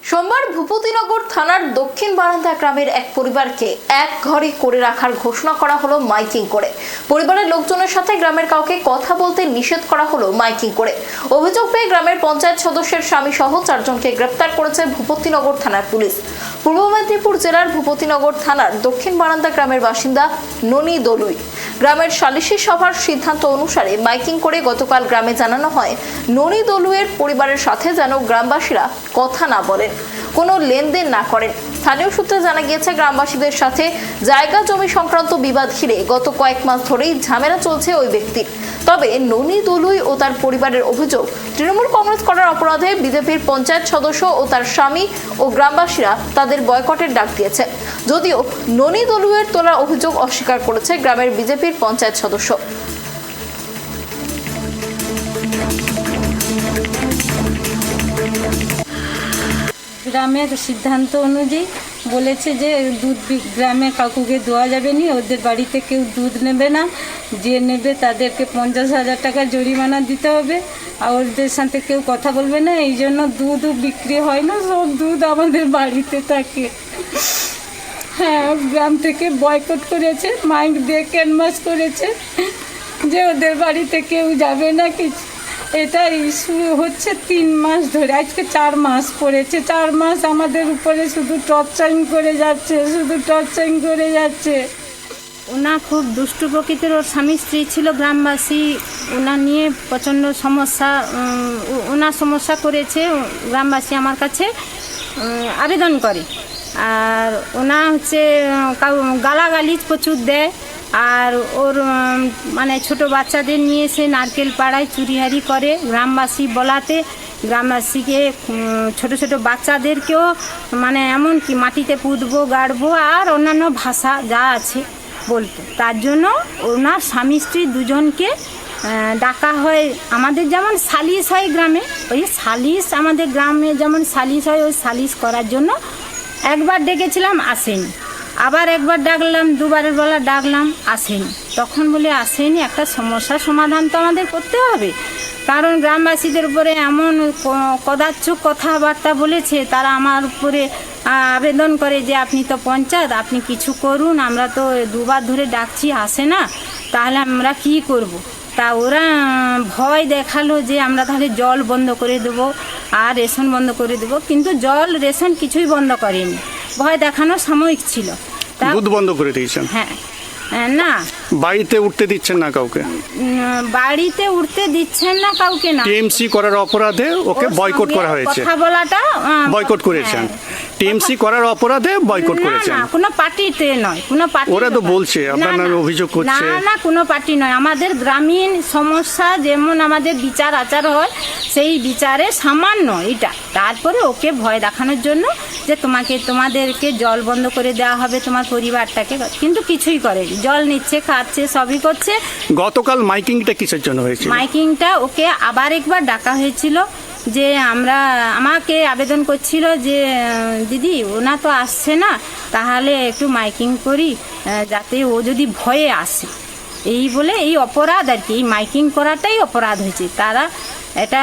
সোমবার ভূপতিনগর থানার দক্ষিণ বারান্দা গ্রামের এক পরিবারকে এক ঘরে করে রাখার ঘোষণা করা হলো মাইকিং করে। পরিবারের লোকজনের সাথে গ্রামের কাউকে কথা বলতে নিষেধ করা হলো মাইকিং করে। অভিযোগ পেয়ে গ্রামের পঞ্চায়েত সদস্যের স্বামী সহ 4 জনকে গ্রেপ্তার করেছে ভূপতিনগর থানার পুলিশ। পূর্ব মেদিনীপুর জেলার ভূপতিনগর থানার দক্ষিণ বারান্দা গ্রামের বাসিন্দা ননী দলুই। গ্রামের সালিশি সভার সিদ্ধান্ত অনুসারে মাইকিং করে গতকাল গ্রামে জানানো হয় ননী দলুইয়ের পরিবারের সাথে যেন গ্রামবাসীরা কথা না বলেন, কোনো লেনদেন না করেন। স্থানীয় সূত্রে জানা গিয়েছে গ্রামবাসীদের সাথে জায়গা জমি সংক্রান্ত বিবাদ ঘিরে গত কয়েক মাস ধরেই ঝামেলা চলছে ওই ব্যক্তির। তবে ননী দলুই ও তার পরিবারের অভিযোগ, তৃণমূল কংগ্রেস করার অপরাধে বিজেপির পঞ্চায়েত সদস্য ও তার স্বামী ও গ্রামবাসীরা তাদের বয়কটের ডাক দিয়েছে। যদিও ননী দলুইয়ের তোলা অভিযোগ অস্বীকার করেছে গ্রামের বিজেপির পঞ্চায়েত সদস্য। গ্রামের সিদ্ধান্ত অনুযায়ী বলেছে যে দুধ গ্রামে কাকুকে দেওয়া যাবে না, ওদের বাড়িতে কেউ দুধ নেবে না, যে নেবে তাদেরকে 50,000 টাকা জরিমানা দিতে হবে, আর ওদের সাথে কেউ কথা বলবে না। এই জন্য দুধও বিক্রি হয় না, সব দুধ আমাদের বাড়িতে থাকে। হ্যাঁ, গ্রাম থেকে বয়কট করেছে, মাইক দিয়ে ক্যানভাস করেছে যে ওদের বাড়িতে কেউ যাবে না কিছু। এটা ইস্যু হচ্ছে 3 মাস ধরে, আজকে 4 মাস পড়েছে। 4 মাস আমাদের উপরে শুধু টর্চারিং করে যাচ্ছে, শুধু টর্চারিং করে যাচ্ছে। ওনা খুব দুষ্টু প্রকৃতির, ওর স্বামী স্ত্রী ছিল। গ্রামবাসী ওনা নিয়ে প্রচণ্ড সমস্যা, ওনা সমস্যা করেছে। গ্রামবাসী আমার কাছে আবেদন করে, আর ওনা হচ্ছে গালাগালি প্রচুর দেয়। আর ওর মানে ছোট বাচ্চাদের নিয়ে এসে নারকেল পাড়ায় চুরিহারি করে। গ্রামবাসী বলাতে গ্রামবাসীকে ছোট ছোট বাচ্চাদেরকেও মানে এমনকি মাটিতে পুঁতবো, গাড়বো আর অন্যান্য ভাষা যা আছে বলতো। তার জন্য ওনার স্বামী স্ত্রী দুজনকে ডাকা হয়। আমাদের যেমন সালিশ হয় গ্রামে, ওই সালিশ আমাদের গ্রামে যেমন সালিশ হয়, ওই সালিশ করার জন্য একবার ডেকেছিলাম, আসেনি। আবার একবার ডাকলাম, দুবারের বেলা ডাকলাম, আসেনি। তখন বলে আসেনি, একটা সমস্যার সমাধান তো আমাদের করতে হবে। কারণ গ্রামবাসীদের উপরে এমন কদাচ্ছ কথাবার্তা বলেছে, তারা আমার উপরে আবেদন করে যে আপনি তো পঞ্চায়েত, আপনি কিছু করুন, আমরা তো 2 বার ধরে ডাকছি, আসে না, তাহলে আমরা কি করব। তা ওরা ভয় দেখালো যে আমরা তাহলে জল বন্ধ করে দেবো আর রেশন বন্ধ করে দেবো। কিন্তু জল রেশন কিছুই বন্ধ করেনি, ভয় দেখানো সাময়িক ছিল। দুধ বন্ধ করে দিয়েছেন? হ্যাঁ, না বাড়িতে উঠতে দিচ্ছেন না কাউকে? বাড়িতে উঠতে দিচ্ছেন না কাউকে না। টিএমসি করার অপরাধে ওকে বয়কট করা হয়েছে। কথা বলাটা বয়কট করেছেন, টিএমসি করার অপরাধে বয়কট করেছেন। না, কোনো পার্টিতে নয়, কোনো পার্টি। ওরা তো বলছে আপনার নামে অভিযোগ করছে। না না, কোনো পার্টি নয়। আমাদের গ্রামীণ সমস্যা যেমন আমাদের বিচার আচার হয়, সেই বিচারে সামান্য এটা। তারপরে ওকে ভয় দেখানোর জন্য যে তোমাদেরকে জল বন্ধ করে দেওয়া হবে, তোমার পরিবারটাকে, কিন্তু কিছুই করেনি। জল নিচ্ছে, খাচ্ছে, সবই করছে। গতকাল মাইকিংটা কিসের জন্য হয়েছিল? মাইকিংটা ওকে আবার একবার ডাকা হয়েছিল, যে আমাকে আবেদন করছিল যে দিদি ওনা তো আসছে না, তাহলে একটু মাইকিং করি যাতে ও যদি ভয়ে আসে, এই বলে এই অপরাধ আর কি, এই মাইকিং করাটাই অপরাধ হয়েছে। তারা এটা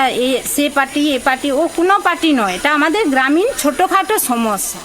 সে পার্টি এ পার্টি, ও কোনো পার্টি নয়, এটা আমাদের গ্রামীণ ছোটোখাটো সমস্যা।